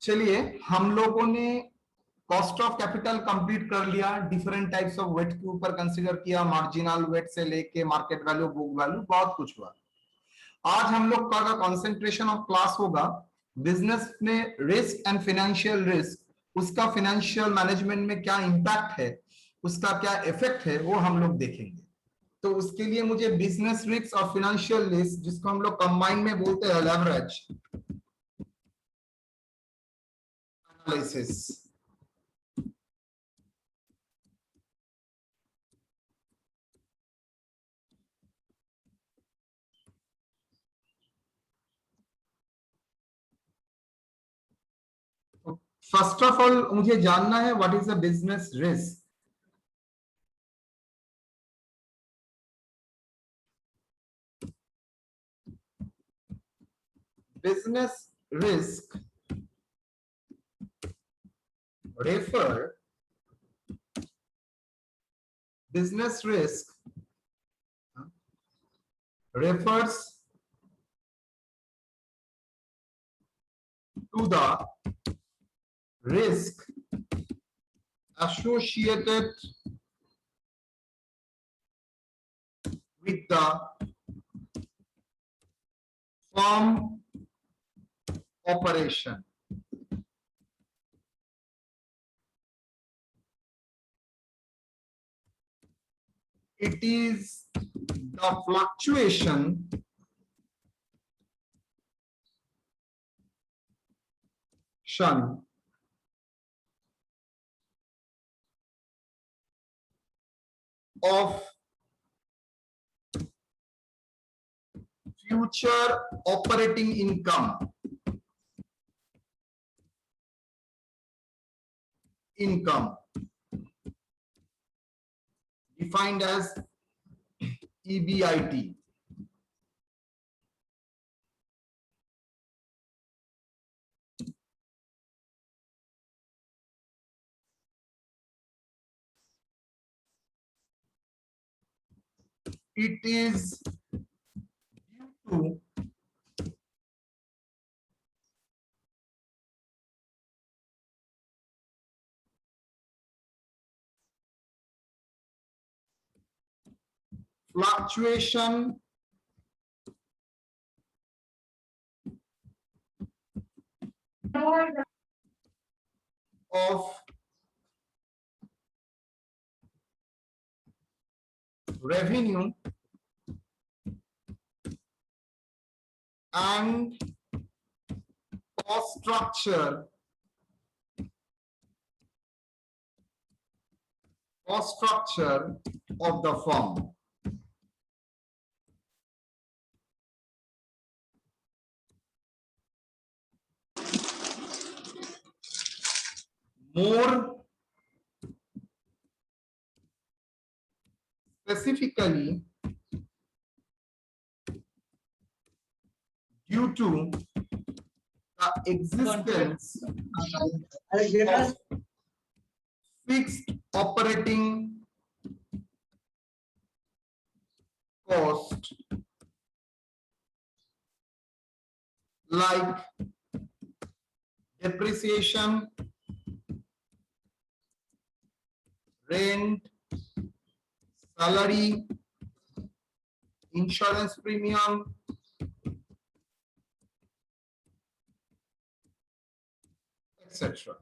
चलिए, हम लोगों ने कॉस्ट ऑफ कैपिटल कंप्लीट कर लिया, डिफरेंट टाइप्स ऑफ वेट के ऊपर कंसीडर किया, मार्जिनल वेट से लेके मार्केट वैल्यू, बुक वैल्यू, बहुत कुछ हुआ। आज हम लोग का कंसंट्रेशन ऑफ क्लास होगा बिजनेस में रिस्क एंड फाइनेंशियल रिस्क, उसका फाइनेंशियल मैनेजमेंट में क्या इंपैक्ट है, उसका क्या इफेक्ट है, वो हम लोग देखेंगे। तो उसके लिए मुझे बिजनेस रिस्क और फाइनेंशियल रिस्क, जिसको हम लोग कंबाइन में बोलते हैं leverage analysis, first of all मुझे जानना है what is the business risk. Business risk refer business risk refers to the risk associated with the firm operation. It is the fluctuation of future operating income defined as EBIT. It is due to fluctuation of revenue and cost structure of the firm. More specifically, due to the existence of fixed operating cost like depreciation, rent, salary, insurance premium, etc.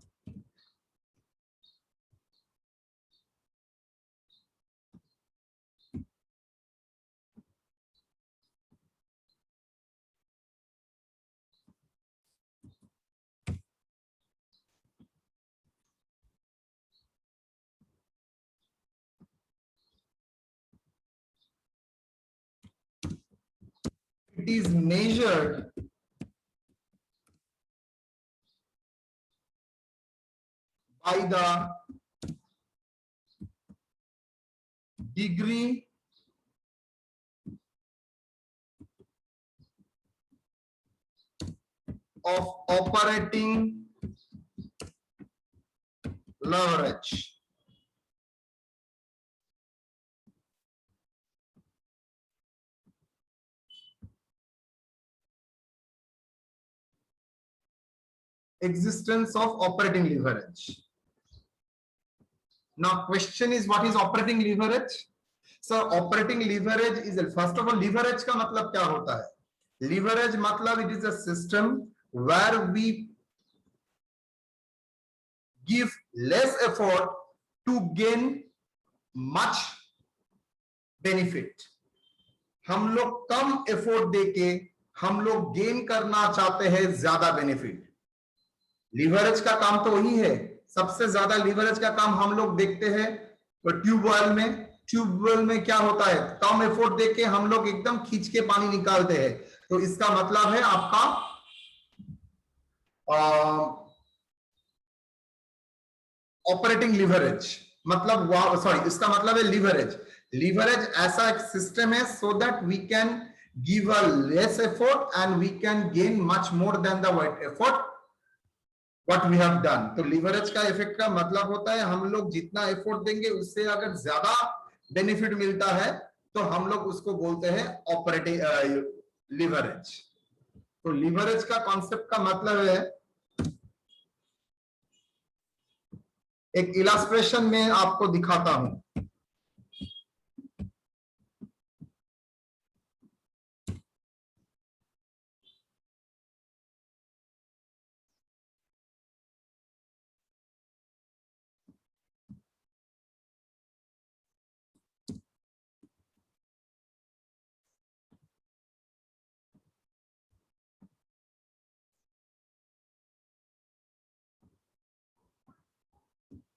It is measured by the degree of operating leverage. existence of operating leverage. Now question is, what is operating leverage? So operating leverage is, first of all, leverage का मतलब क्या होता है? Leverage मतलब it is a system where we give less effort to gain much benefit. हम लोग कम effort देके हम लोग गेन करना चाहते हैं ज्यादा बेनिफिट. लीवरेज का काम तो वही है. सबसे ज्यादा लीवरेज का काम हम लोग देखते हैं तो ट्यूबवेल में क्या होता है, कम एफोर्ट देके हम लोग एकदम खींच के पानी निकालते हैं. तो इसका मतलब है आपका ऑपरेटिंग लीवरेज. मतलब सॉरी, इसका मतलब है लीवरेज. लीवरेज ऐसा एक सिस्टम है so that we can give a less effort and we can gain much more than the effort what we have done. तो लीवरेज का इफेक्ट का मतलब होता है हम लोग जितना एफर्ट देंगे उससे अगर ज्यादा बेनिफिट मिलता है तो हम लोग उसको बोलते हैं ऑपरेटिंग लीवरेज. तो लीवरेज का कॉन्सेप्ट का मतलब है, एक इलस्ट्रेशन में आपको दिखाता हूं.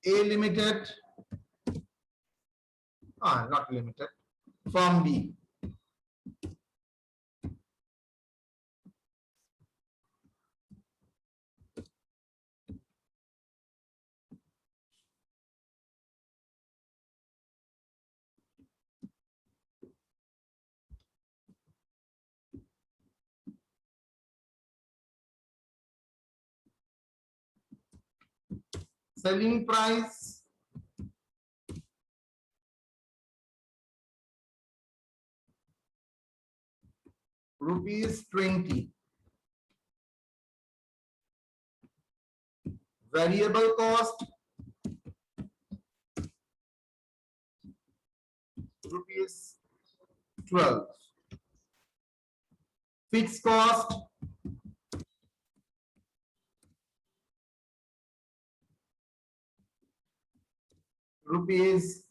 A limited, not limited, firm B. Selling price ₹20. Variable cost ₹12. Fixed cost rupees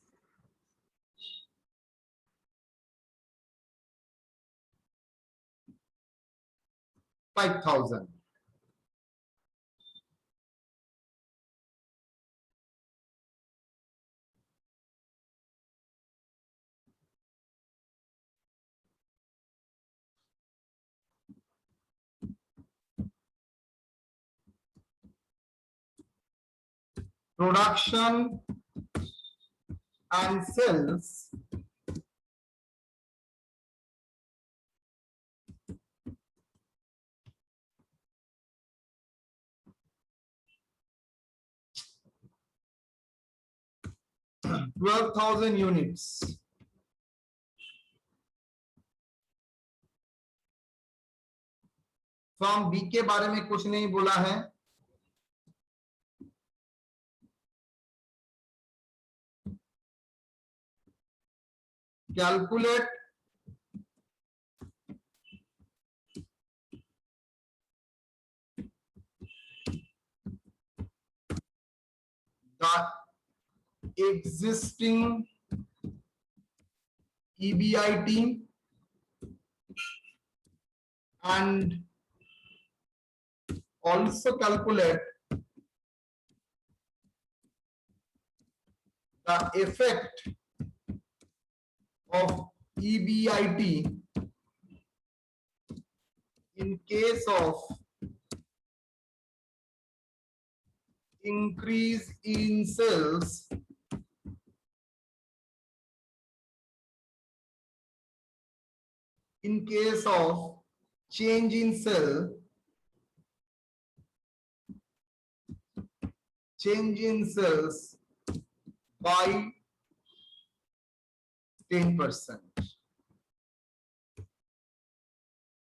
5,000. Production and sales $12,000 units. Form B के बारे में कुछ नहीं बोला है. Calculate the existing EBIT and also calculate the effect of EBIT in case of increase in sales in case of change in sales by 10%.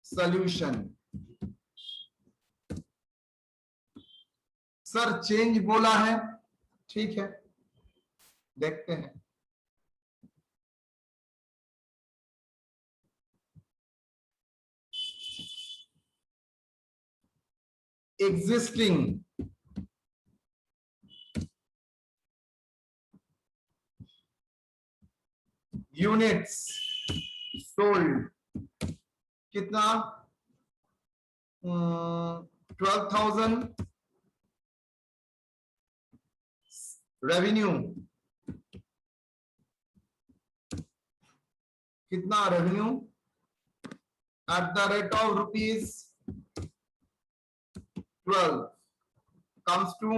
Solution. Sir change बोला है, ठीक है, देखते हैं। एग्जिस्टिंग यूनिट्स सोल्ड कितना, 12,000। रेवेन्यू कितना, revenue at the rate of ₹12 comes to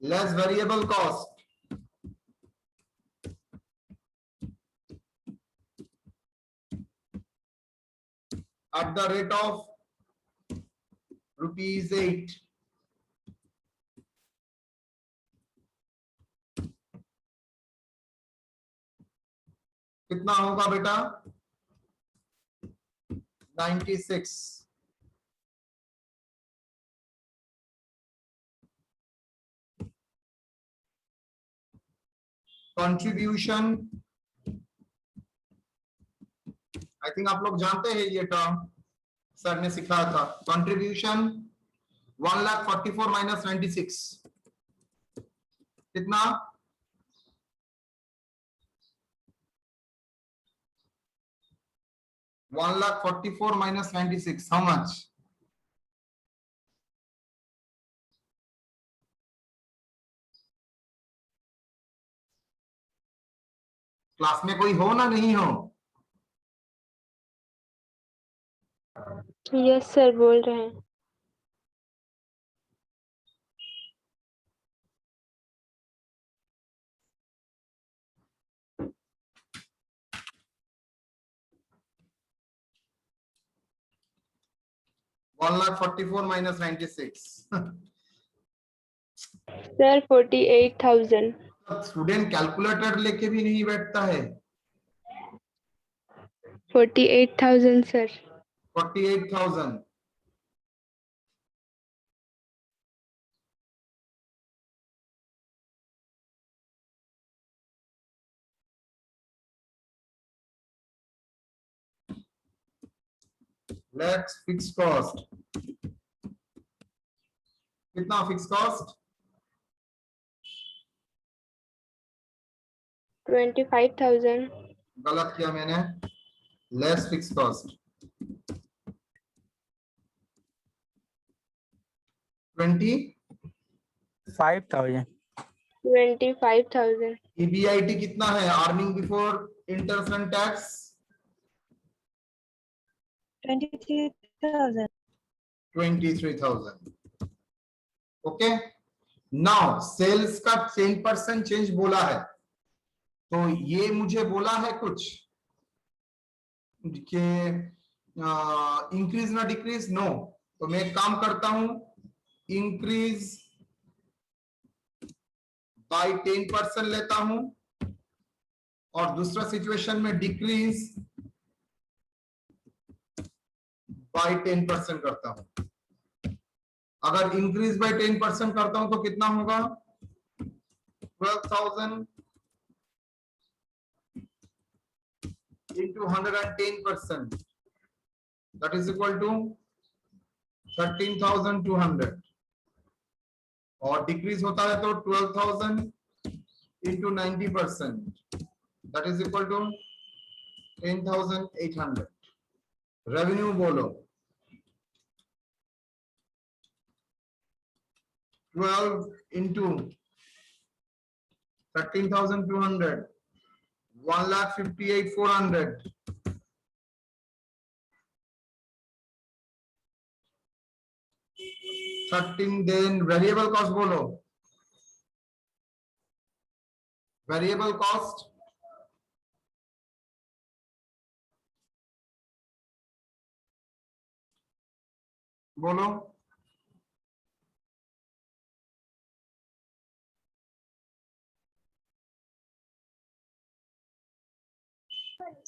less variable cost at the rate of ₹8। कितना होगा बेटा, 96। कंट्रीब्यूशन, आई थिंक आप लोग जानते हैं ये टर्म, सर ने सिखाया था। कंट्रीब्यूशन 1,44,000 माइनस 96 कितना, 1,44,000 minus 96, how much? क्लास में कोई हो ना, नहीं हो? यस सर, बोल रहे हैं। One lakh 44 minus 96 sir 48,000। Student calculator लेके भी नहीं बैठता है। 48,000 सर। 48,000 लेट्स फिक्स कॉस्ट कितना, फिक्स कॉस्ट 25,000। गलत किया मैंने, लेस फिक्स कॉस्ट 5,000। 25,000। EBIT कितना है, earning before interest and tax 23,000। 23,000। Okay, now sales का 10% चेंज बोला है, तो ये मुझे बोला है कुछ कि इंक्रीज ना डिक्रीज, नो। तो मैं एक काम करता हूं, इंक्रीज बाय 10% लेता हूं, और दूसरा सिचुएशन में डिक्रीज बाय 10% करता हूं। अगर इंक्रीज बाय 10% करता हूं तो कितना होगा, 12,000 into 110%, that is equal to 13,200। और डिक्रीज होता है तो 12,000 into 90%, that is equal to 10,800। Revenue बोलो, 12 into 13,200, 1,58,400। 13, then variable cost बोलो, variable cost बोलो,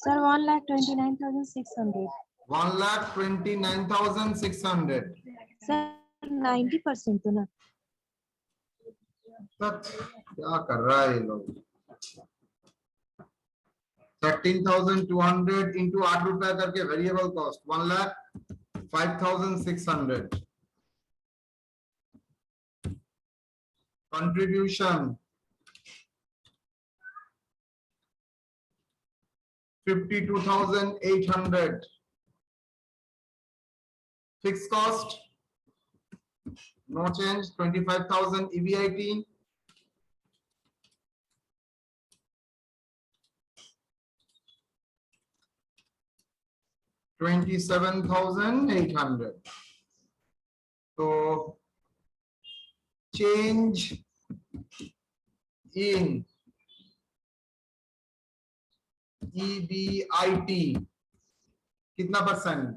Sir, 1,29,600। 1,29,600। सर 90% तो ना। क्या कर रहा है ये लोग। 13,200 इंटू 8 रुपया करके variable cost 1,05,600 contribution 52,800 fix cost no change 25,000 EBIT 27,800 तो चेंज इन EBIT कितना percent?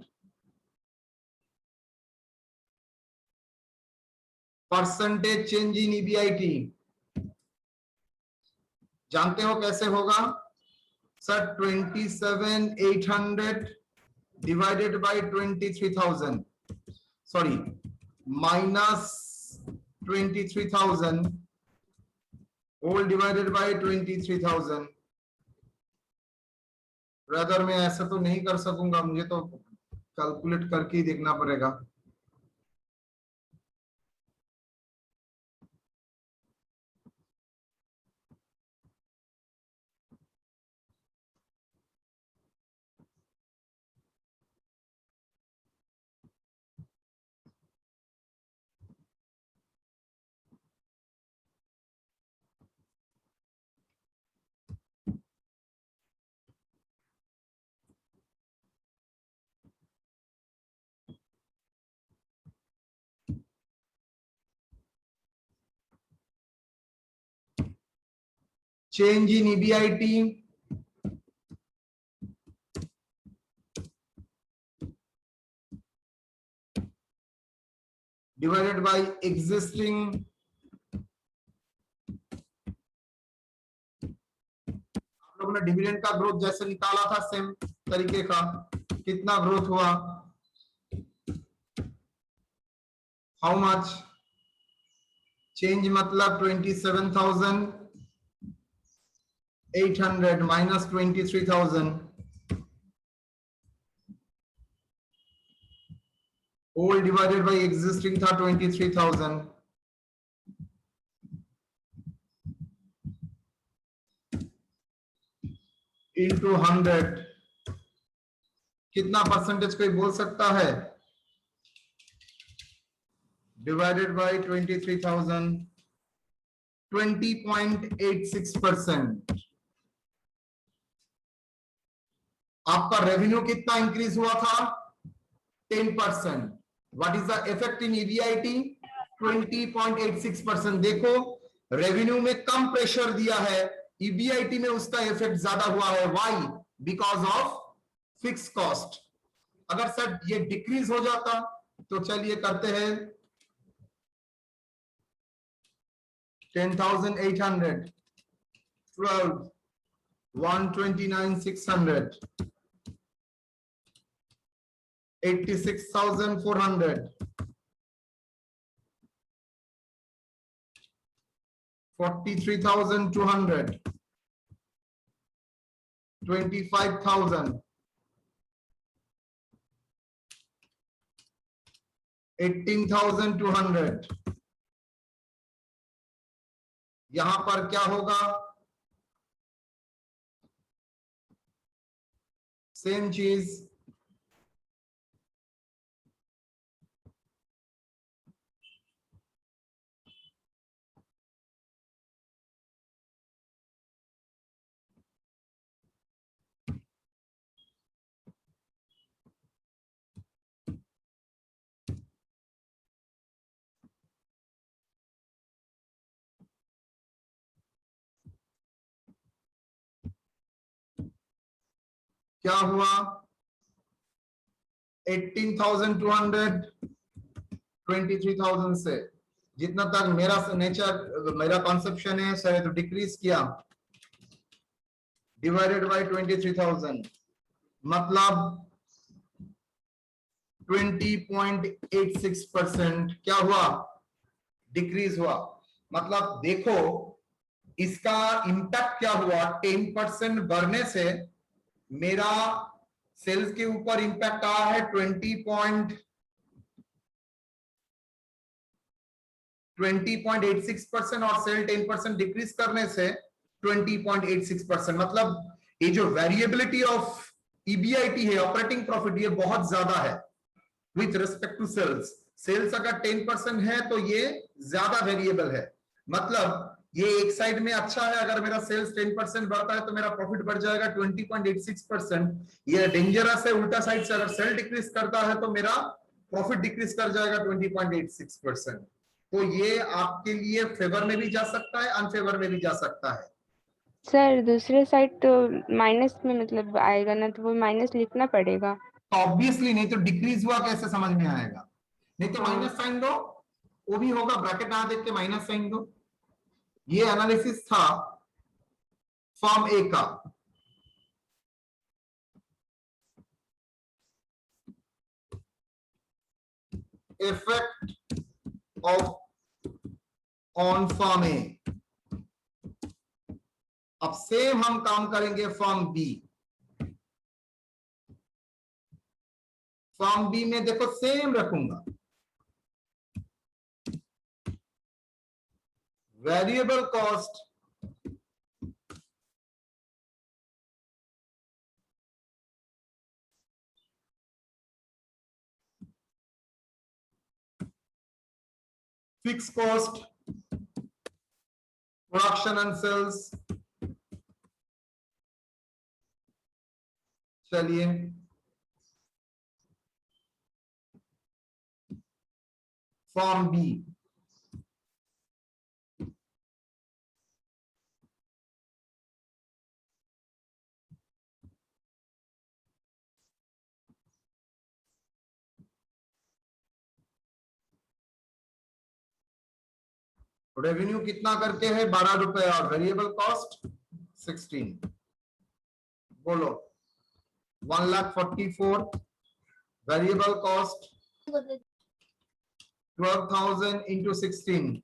Percentage change in EBIT जानते हो कैसे होगा sir? 27,800 divided by 23,000 sorry minus 23,000 whole divided by 23,000। Brother मैं ऐसा तो नहीं कर सकूंगा, मुझे तो कैलकुलेट करके ही देखना पड़ेगा। Change in EBIT divided by existing आप लोगों ने डिविडेंड का ग्रोथ जैसे निकाला था सेम तरीके का कितना ग्रोथ हुआ? How much? चेंज मतलब 27,800 minus 23,000 whole divided by existing था 23,000 इंटू 100 कितना परसेंटेज कोई बोल सकता है? Divided by 23,000 20.86%। आपका रेवेन्यू कितना इंक्रीज हुआ था? 10%। What is the effect in EBIT? 20.86%। देखो रेवेन्यू में कम प्रेशर दिया है, EBIT में उसका इफेक्ट ज्यादा हुआ है। Why? Because of fix cost. अगर सर ये डिक्रीज हो जाता तो चलिए करते हैं 10,800 12 129,600 86,400 43,200 25,000 18,200 यहां पर क्या होगा? सेम चीज क्या हुआ? 18,200 23,000 से जितना तक मेरा नेचर मेरा कॉन्सेप्शन है सर तो डिक्रीज किया डिवाइडेड बाय 23,000 मतलब 20.86%। क्या हुआ? डिक्रीज हुआ। मतलब देखो इसका इंपैक्ट क्या हुआ, 10% बढ़ने से मेरा सेल्स के ऊपर इंपैक्ट आया है 20.86% और सेल 10% डिक्रीज करने से 20.86%। मतलब ये जो वेरिएबिलिटी ऑफ ईबीआईटी है, ऑपरेटिंग प्रॉफिट, ये बहुत ज्यादा है with respect to sales. Sales अगर 10% है तो ये ज्यादा वेरिएबल है। मतलब ये एक साइड में अच्छा है, अगर मेरा सेल्स 10% बढ़ता है तो मेरा प्रॉफिट बढ़ जाएगा 20.86%। ये डेंजरस है उल्टा साइड से, अगर सेल डिक्रीज करता है तो मेरा प्रॉफिट डिक्रीज कर जाएगा 20.86%। तो ये आपके लिए फेवर में भी जा सकता है, अनफेवर में भी जा सकता है। सर दूसरे साइड तो माइनस में मतलब आएगा ना, तो वो माइनस लिखना पड़ेगा। तो ऑब्वियसली, नहीं तो डिक्रीज हुआ कैसे समझ में आएगा? नहीं तो हाँ। माइनस साइन दो, वो भी होगा, ब्रैकेट ना देख के माइनस साइन दो। ये एनालिसिस था फॉर्म ए का। इफेक्ट ऑफ ऑन फॉर्म ए। अब सेम हम काम करेंगे फॉर्म बी। फॉर्म बी में देखो सेम रखूंगा, variable cost fix cost production and sales. चलिए फॉर्म बी, रेवेन्यू कितना करके है? 12 रुपए, और वेरिएबल कॉस्ट 16। बोलो 1,44,000, variable cost 12,000 into 16।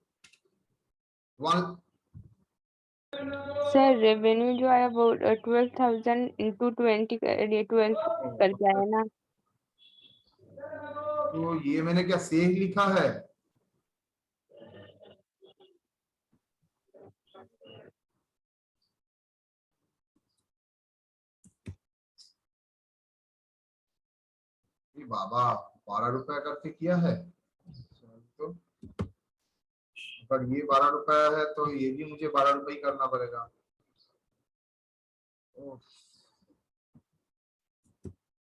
Sir revenue जो आया वो 12,000 इंटू 20 12 करके आया ना। तो ये मैंने क्या सही लिखा है? बाबा 12 रुपया करके किया है तो, पर ये 12 रुपया है तो ये भी मुझे 12 रुपये ही करना पड़ेगा।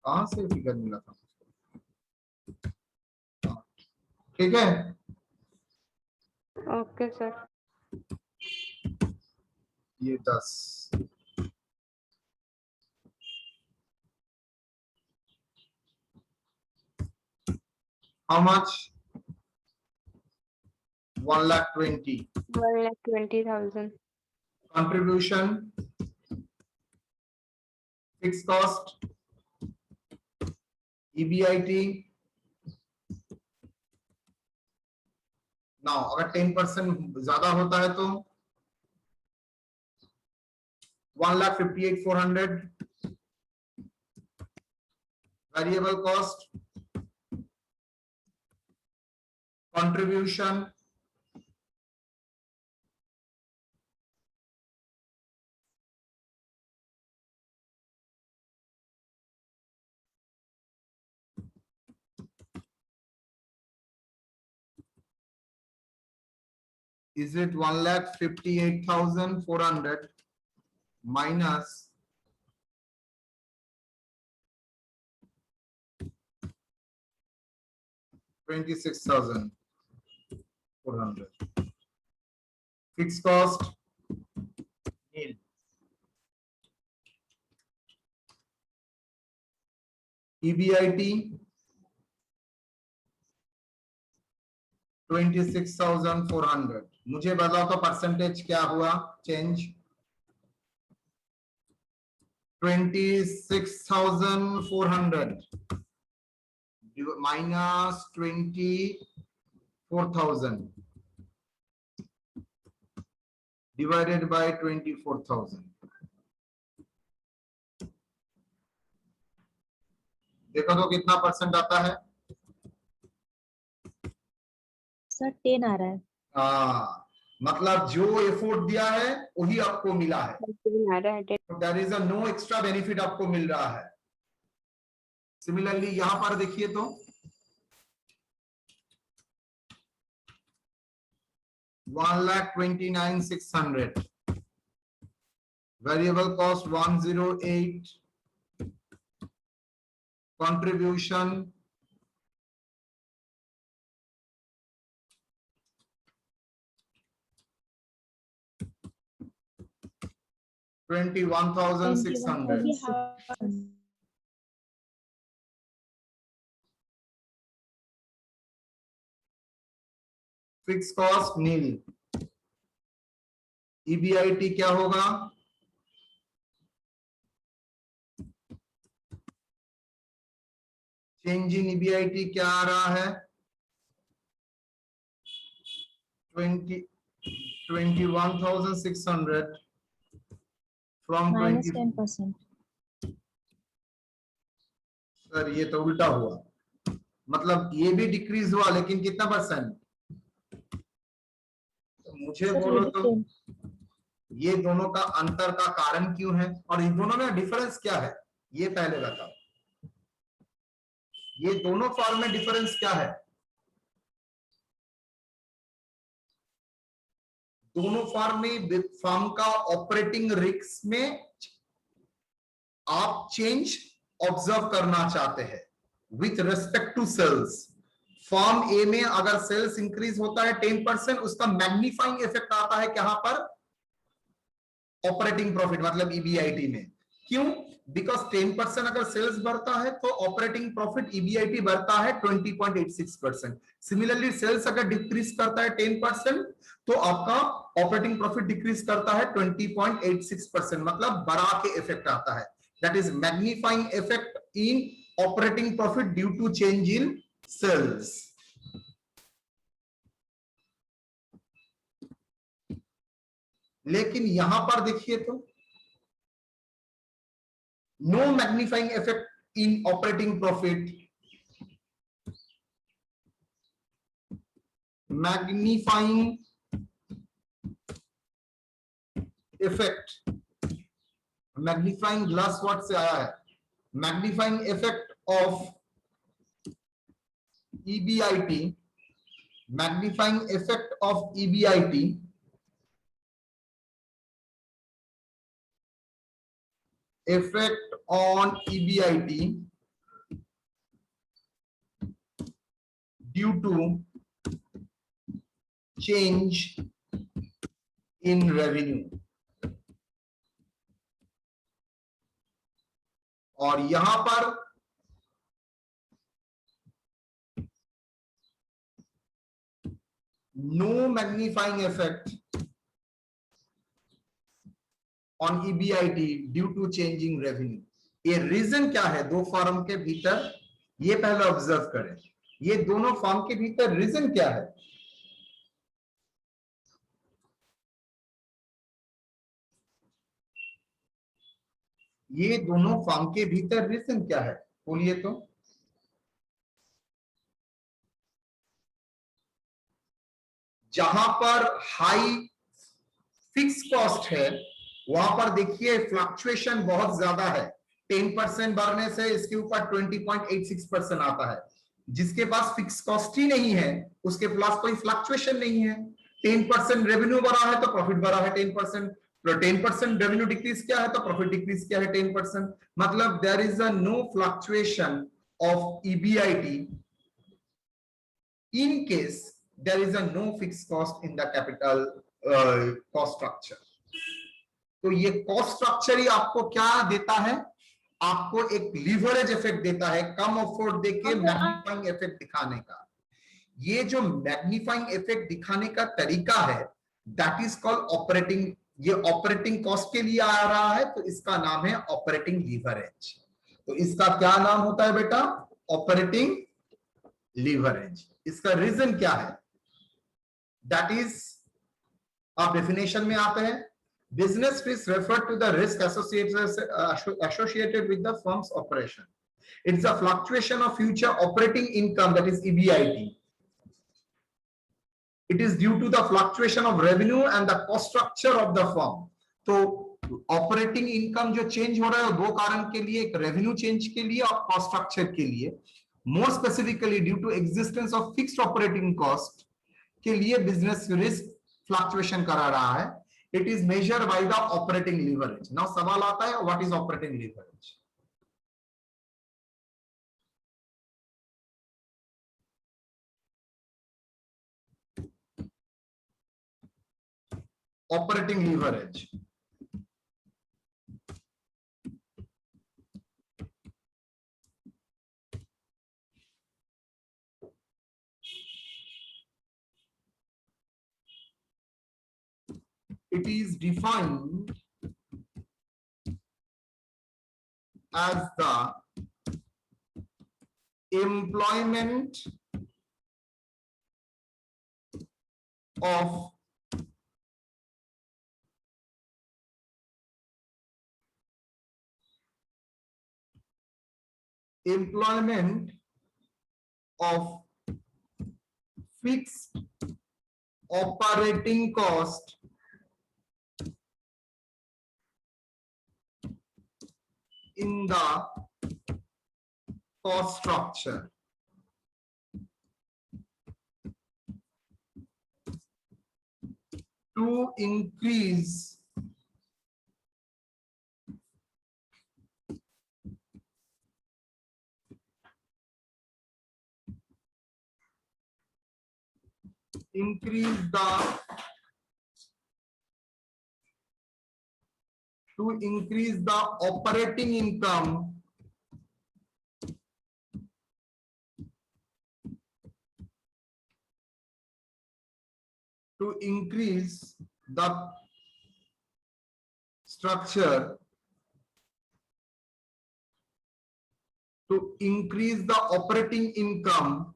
कहां से फिगर मिला था? ठीक है, ओके सर। ये 10। How much? 1,20,000। 1,20,000। Contribution, fix cost, EBIT. Now अगर 10% ज्यादा होता है तो 1,58,400। Variable cost, contribution, is it 1,58,400 minus 26,400? Fixed cost nil. EBIT 26,400। मुझे बताओ तो परसेंटेज क्या हुआ चेंज? 26,400 minus 24,000 divided by 24,000. देखो तो कितना परसेंट आता है? सर 10 आ रहा है। हाँ, मतलब जो एफोर्ट दिया है वही आपको मिला है। There is a no extra benefit आपको मिल रहा है। सिमिलरली यहां पर देखिए तो 1,29,600, variable cost 108, contribution 21,600, fix cost nil. EBIT क्या होगा? चेंज इन ईबीआईटी क्या आ रहा है? 21,600 फ्रॉम minus 10%। सर ये तो उल्टा हुआ, मतलब ये भी डिक्रीज हुआ लेकिन कितना परसेंट? तो मुझे बोलो तो ये दोनों का अंतर का कारण क्यों है और इन दोनों में डिफरेंस क्या है, ये पहले बताओ। ये दोनों फॉर्म में डिफरेंस क्या है? दोनों फॉर्म में फॉर्म का ऑपरेटिंग रिस्क में आप चेंज ऑब्जर्व करना चाहते हैं with respect to sales. Form A में अगर सेल्स इंक्रीज होता है 10%, उसका मैग्नीफाइंग इफेक्ट आता है कहां पर? ऑपरेटिंग प्रॉफिट मतलब ईबीआईटी में। क्यों? बिकॉज 10% अगर सेल्स बढ़ता है तो ऑपरेटिंग प्रॉफिट ईबीआईटी बढ़ता है 20.86%। सिमिलरली सेल्स अगर डिक्रीज करता है 10% तो आपका ऑपरेटिंग प्रॉफिट डिक्रीज करता है 20.86%, मतलब बढ़ा के इफेक्ट आता है। That is magnifying effect in operating profit due to change in sales. लेकिन यहां पर देखिए तो no magnifying effect in operating profit, magnifying effect, magnifying glass word से आया है, magnifying effect of EBIT, magnifying effect of EBIT effect on EBIT due to change in revenue। और यहां पर no magnifying effect on EBIT due to changing revenue. ये reason क्या है दो फॉर्म के भीतर, ये पहले ऑब्जर्व करें। ये दोनों फॉर्म के भीतर रीजन क्या है? ये दोनों फॉर्म के भीतर रीजन क्या है बोलिए तो। जहां पर हाई फिक्स कॉस्ट है वहां पर देखिए फ्लक्चुएशन बहुत ज्यादा है। 10% बढ़ने से इसके ऊपर 20.86% आता है। जिसके पास फिक्स कॉस्ट ही नहीं है उसके पास कोई फ्लक्चुएशन नहीं है। 10% रेवेन्यू बढ़ा है तो प्रॉफिट बढ़ा है 10%, तो 10% रेवेन्यू डिक्रीज किया है तो प्रॉफिट डिक्रीज किया है 10%। मतलब there is a no fluctuation of EBIT in case there is a no fixed cost in the capital cost structure। तो ये कॉस्ट स्ट्रक्चर ही आपको क्या देता है? आपको एक लीवरेज इफेक्ट देता है, कम एफर्ट देके मैग्नीफाइंग इफेक्ट दिखाने का। ये जो मैग्नीफाइंग इफेक्ट दिखाने का तरीका है दैट इज कॉल्ड ऑपरेटिंग। ये ऑपरेटिंग कॉस्ट के लिए आ रहा है तो इसका नाम है ऑपरेटिंग लीवरेज। तो इसका क्या नाम होता है बेटा? Operating leverage. इसका रीजन क्या है? दैट इज, आप डेफिनेशन में आते हैं, business risk refer to the risk associated with the firm's operation. It's a fluctuation of future operating income, that is EBIT. It is due to the fluctuation of revenue and the cost structure of the firm. तो operating income जो change हो रहा है दो कारण के लिए, एक रेवेन्यू चेंज के लिए और कॉस्ट स्ट्रक्चर के लिए। More specifically due to existence of fixed operating cost के लिए बिजनेस रिस्क फ्लक्चुएशन करा रहा है। It is measured by the operating leverage. Now सवाल आता है, what is operating leverage? Operating leverage it is defined as the employment of fixed operating cost in the cost structure to increase the operating income to increase the structure to increase the operating income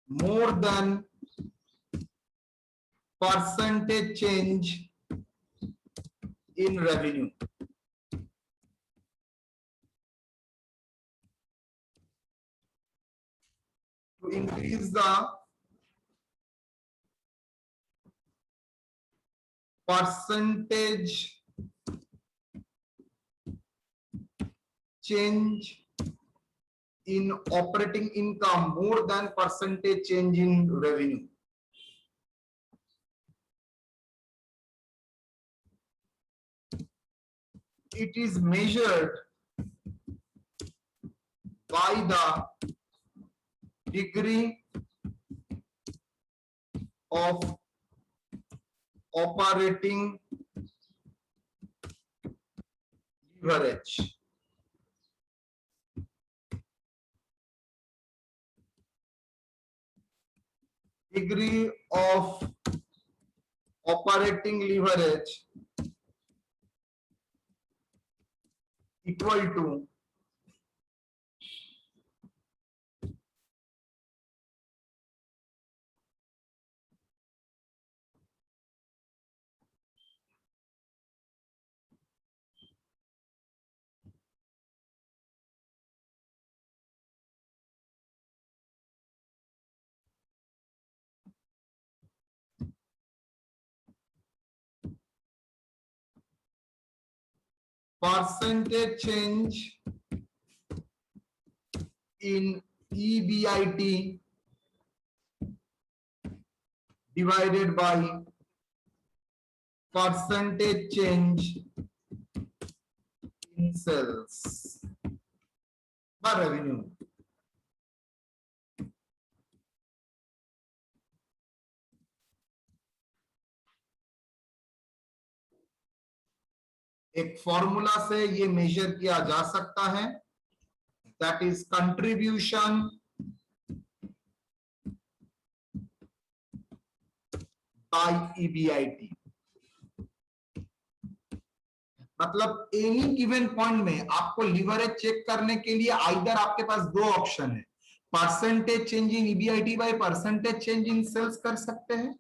more than percentage change in revenue. To increase the percentage change in operating income more than percentage change in revenue. It is measured by the degree of operating leverage. Degree of operating leverage equal to percentage change in EBIT divided by percentage change in sales by revenue. एक formula से ये major किया जा सकता है, that is contribution by EBIT. मतलब any given point में आपको लीवरेज चेक करने के लिए आइदर आपके पास दो ऑप्शन है, percentage change in EBIT by percentage change in sales कर सकते हैं,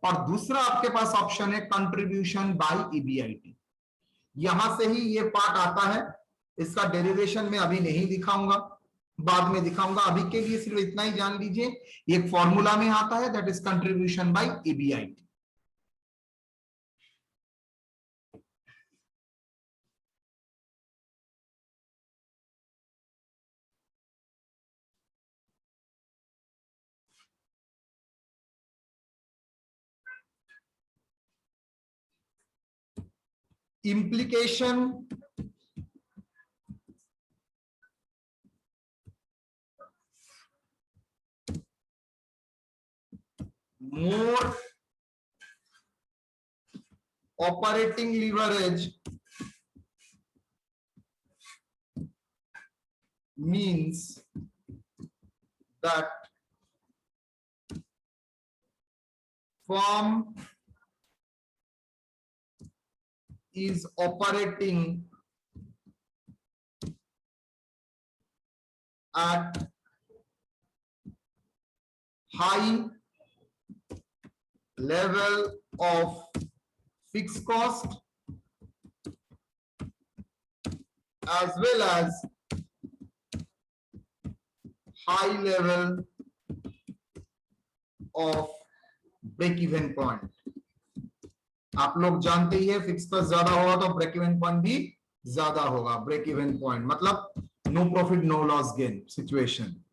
और दूसरा आपके पास ऑप्शन है कंट्रीब्यूशन बाय ईबीआईटी। यहां से ही ये पार्ट आता है, इसका डेरिवेशन में अभी नहीं दिखाऊंगा, बाद में दिखाऊंगा। अभी के लिए सिर्फ इतना ही जान लीजिए, एक फॉर्मूला में आता है, that is contribution by EBIT. Implication more operating leverage means that firm is operating at high level of fixed cost as well as high level of break even point। आप लोग जानते ही है, फिक्स कॉस्ट ज्यादा होगा तो break even point भी ज्यादा होगा। ब्रेक इवन पॉइंट मतलब no profit no loss gain situation.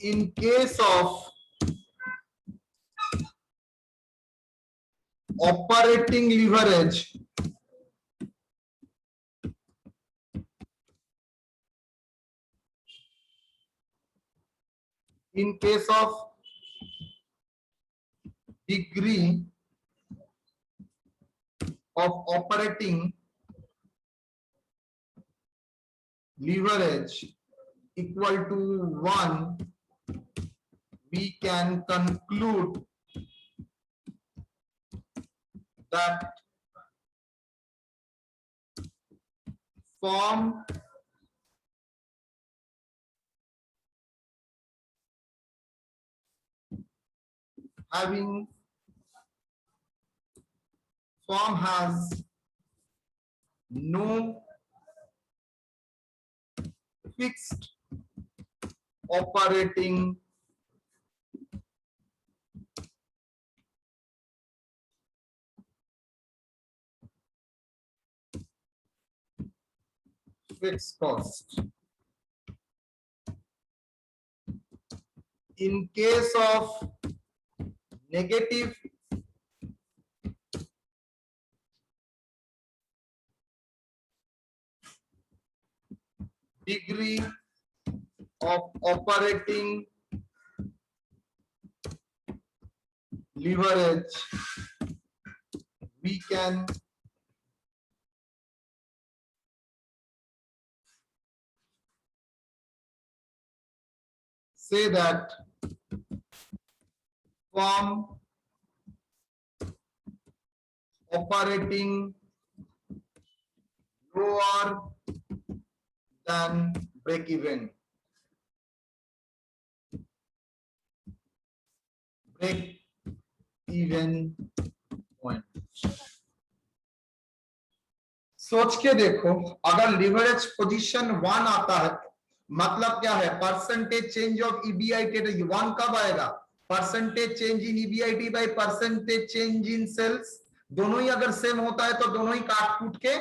In case of operating leverage, in case of degree of operating leverage equal to 1, we can conclude that firm has no fixed operating fixed cost. In case of negative degree of operating leverage, we can say that firm operating lower than break even point। सोच के देखो, अगर leverage position 1 आता है, मतलब क्या है, percentage change of EBIT 1 कब आएगा, percentage change in EBIT by percentage change in sales, दोनों ही अगर सेम होता है तो दोनों ही काट कूट के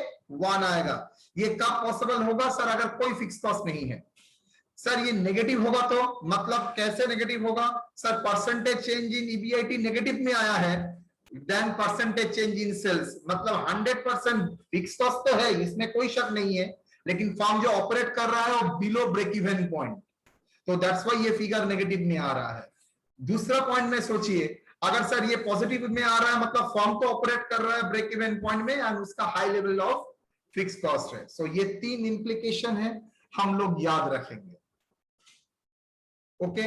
1 आएगा। ये कब पॉसिबल होगा सर, अगर कोई फिक्स कॉस्ट नहीं है। सर ये नेगेटिव होगा तो मतलब कैसे नेगेटिव होगा sir, percentage change in EBIT negative में आया है, then percentage change in sales मतलब 100% फिक्स कॉस्ट तो है, इसमें कोई शक नहीं है, लेकिन फर्म जो ऑपरेट कर रहा है वो बिलो ब्रेक इवन पॉइंट, तो दैट्स व्हाई ये फिगर नेगेटिव में आ रहा है। दूसरा पॉइंट में सोचिए, अगर सर ये पॉजिटिव में आ रहा है मतलब फर्म तो ऑपरेट कर रहा है ब्रेक इवन पॉइंट में एंड उसका high level of fix cost है। सो ये 3 इंप्लीकेशन है, हम लोग याद रखेंगे। ओके,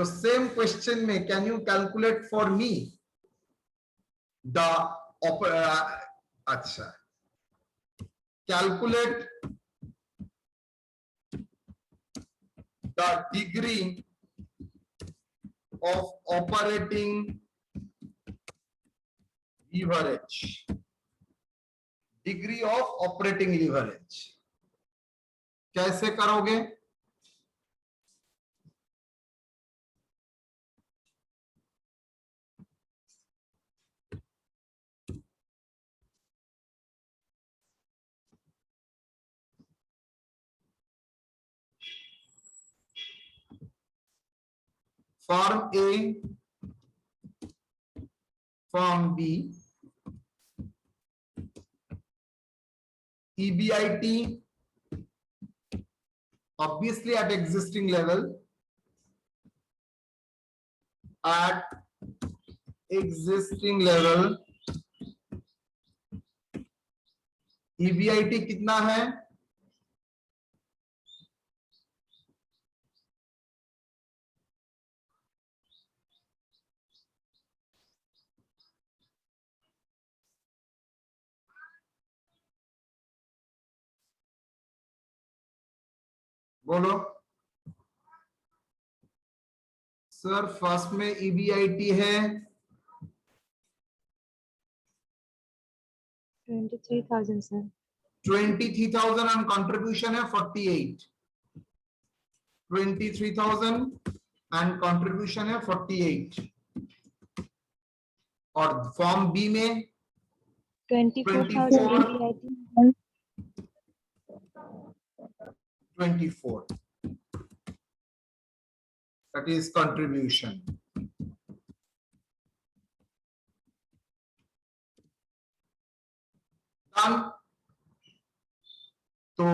तो सेम क्वेश्चन में can you calculate for me the अच्छा, calculate the degree of operating leverage, degree of operating leverage कैसे करोगे? Form A, form B, EBIT obviously at existing level, at existing level EBIT कितना है? बोलो sir. First में EBIT है 23,000 sir. 23,000 and contribution है 48, 23,000 and contribution है 48, और फॉर्म बी में 24,000 EBIT 24, that is contribution. Done. तो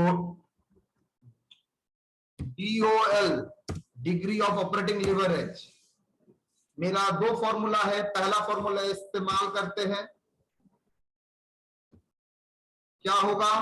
DOL, degree of operating leverage, मेरा दो फॉर्मूला है। पहला फॉर्मूला इस्तेमाल करते हैं, क्या होगा?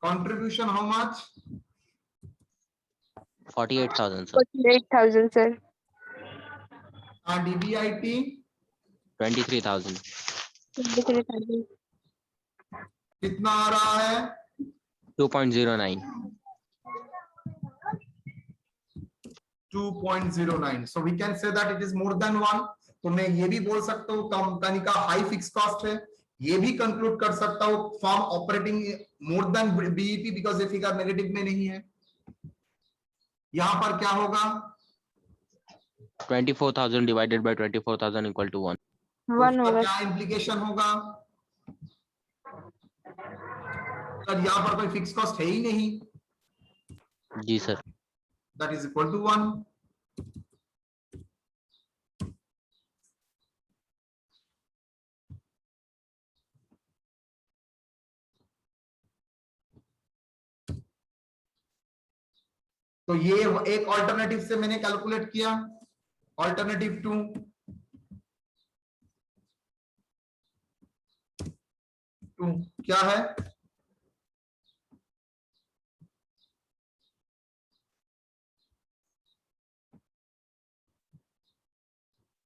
Contribution how much? 48,000 sir. 48,000 sir. And EBIT 23,000. 23,000. कितना आ रहा है? 2.09. 2.09. So we can say that it is more than 1. तो मैं ये भी बोल सकता हूँ कंपनी का हाई फिक्स कॉस्ट है। ये भी कंक्लूड कर सकता हूँ form operating more than BEP, because ये फिगर नेगेटिव में नहीं है। यहां पर क्या होगा? 24,000 divided by 24,000 equal to 1. तो 1 उसका होगा क्या इम्प्लीकेशन होगा? सर यहाँ पर कोई फिक्स कॉस्ट है ही नहीं, जी sir. That is equal to 1। तो ये एक ऑल्टरनेटिव से मैंने कैलकुलेट किया। ऑल्टरनेटिव 2 क्या है?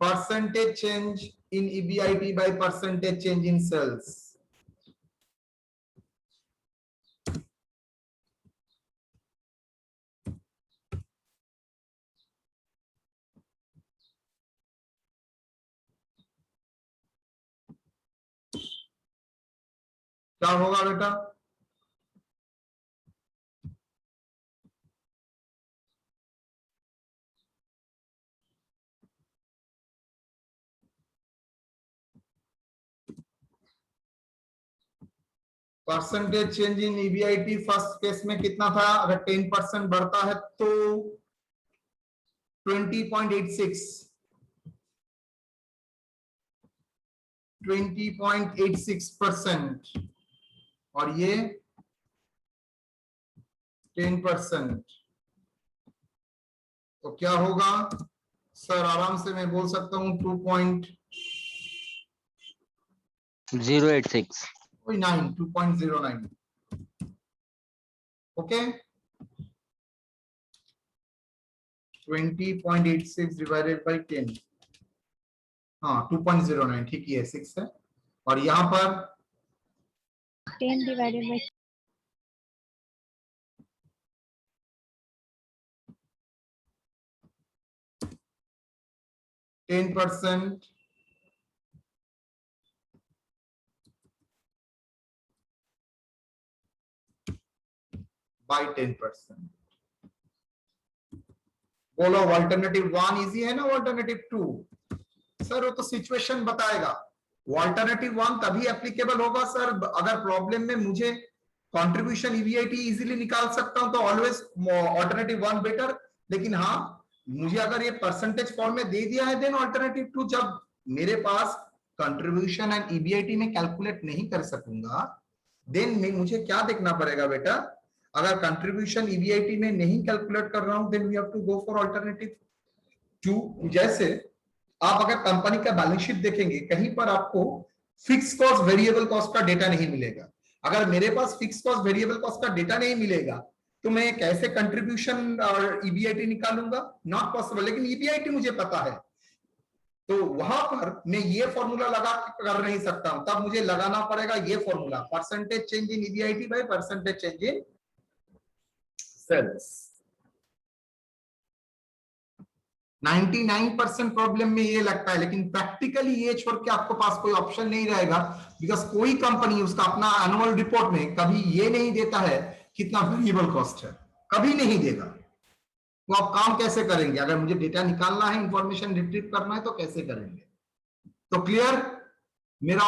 percentage change in EBIT by percentage change in sales। क्या होगा बेटा? Percentage change in EBIT first case में कितना था? अगर 10% बढ़ता है तो 20.86 20.86%, और ये 10%, तो क्या होगा सर? आराम से मैं बोल सकता हूं 086. 2.09. ओके, 20.86 डिवाइडेड बाई 10, हाँ 2.09, ठीक है 6 है। और यहाँ पर 10 divided by 10% by 10%। बोलो अल्टरनेटिव 1 इजी है ना, अल्टरनेटिव 2? सर वो तो सिचुएशन बताएगा। अल्टरनेटिव 1 तभी एप्लीकेबल होगा सर अगर प्रॉब्लम में मुझे कंट्रीब्यूशन ईवीआईटी इजीली निकाल सकता हूं तो ऑलवेज अल्टरनेटिव 1 बेटर। लेकिन हाँ, मुझे अगर ये परसेंटेज फॉर्म में दे दिया है देन अल्टरनेटिव 2। जब मेरे पास कंट्रीब्यूशन एंड ईवीआईटी में कैलकुलेट नहीं कर सकूंगा देन मुझे क्या देखना पड़ेगा बेटा? अगर कंट्रीब्यूशन ईवीआईटी में नहीं कैलकुलेट कर रहा हूं then we have to go for alternative 2। जैसे आप अगर कंपनी का बैलेंस शीट देखेंगे कहीं पर आपको फिक्स कॉस्ट वेरिएबल कॉस्ट का डेटा नहीं मिलेगा। अगर मेरे पास फिक्स कॉस्ट वेरिएबल कॉस्ट का डेटा नहीं मिलेगा तो मैं कैसे कंट्रीब्यूशन और ईबीआईटी निकालूंगा? Not possible. लेकिन ईबीआईटी मुझे पता है तो वहां पर मैं ये फॉर्मूला लगा कर नहीं सकता हूं, तब मुझे लगाना पड़ेगा ये formula, percentage change in EBIT by percentage change in sales. 99% problem में ये लगता है, लेकिन प्रैक्टिकली ये छोड़ के आपको पास कोई ऑप्शन नहीं रहेगा। बिकॉज कोई कंपनी उसका अपना एनुअल रिपोर्ट में कभी ये नहीं देता है कितना वेरिएबल कॉस्ट है, कभी नहीं देगा। तो आप काम कैसे करेंगे? अगर मुझे डेटा निकालना है, इंफॉर्मेशन रिट्रीव करना है तो कैसे करेंगे? तो क्लियर? मेरा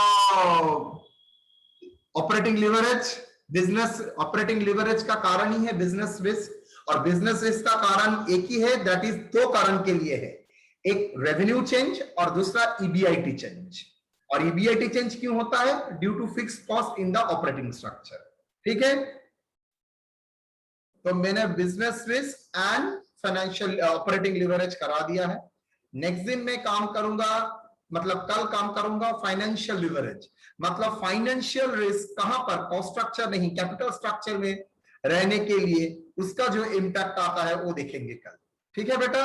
operating leverage, business operating leverage का कारण ही है बिजनेस रिस्क, और बिजनेस रिस्क का कारण एक ही है, दैट इज 2 कारण के लिए है, एक रेवेन्यू चेंज और दूसरा ईबीआईटी चेंज। और ईबीआईटी चेंज क्यों होता है? Due to fix cost in the operating structure. ठीक है, तो मैंने business risk and financial operating leverage करा दिया है। नेक्स्ट दिन में काम करूंगा, मतलब कल काम करूंगा फाइनेंशियल लिवरेज, मतलब फाइनेंशियल रिस्क कहां पर? कॉस्ट स्ट्रक्चर नहीं, कैपिटल स्ट्रक्चर में रहने के लिए उसका जो इम्पैक्ट आता है वो देखेंगे कल। ठीक है बेटा?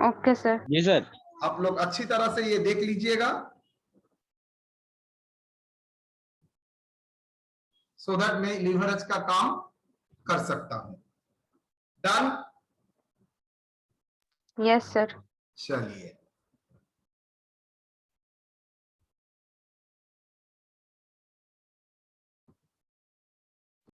Okay sir. जी सर। आप लोग अच्छी तरह से ये देख लीजिएगा सो दैट मैं लिवरेज का काम कर सकता हूं। डन? Yes sir. चलिए।